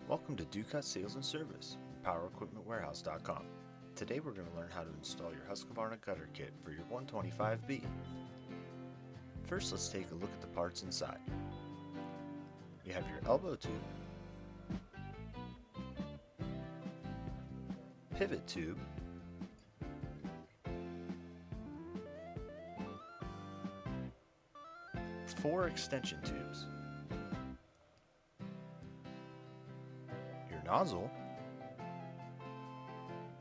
Welcome to Ducat Sales and Service, PowerEquipmentWarehouse.com. Today we're going to learn how to install your Husqvarna gutter kit for your 125B. First, let's take a look at the parts inside. You have your elbow tube, pivot tube, four extension tubes, your nozzle,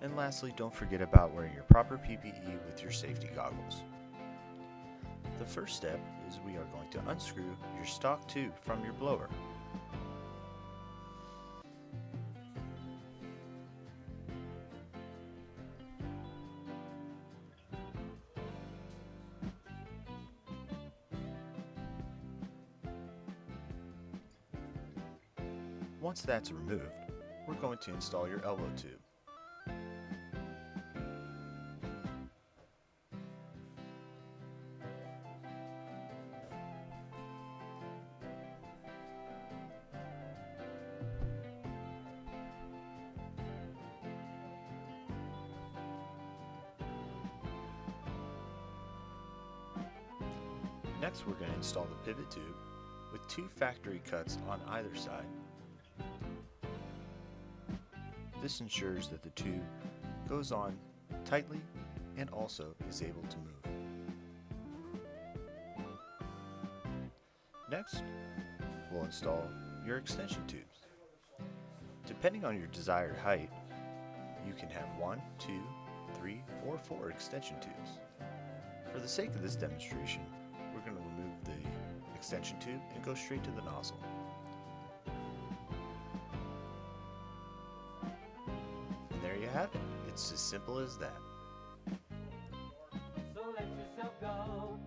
and lastly, don't forget about wearing your proper PPE with your safety goggles. The first step is we are going to unscrew your stock tube from your blower. Once that's removed, we're going to install your elbow tube. Next, we're going to install the pivot tube with two factory cuts on either side. This ensures that the tube goes on tightly and also is able to move. Next, we'll install your extension tubes. Depending on your desired height, you can have 1, 2, 3, or 4 extension tubes. For the sake of this demonstration, we're going to remove the extension tube and go straight to the nozzle. And there you have it. It's as simple as that. So let yourself go.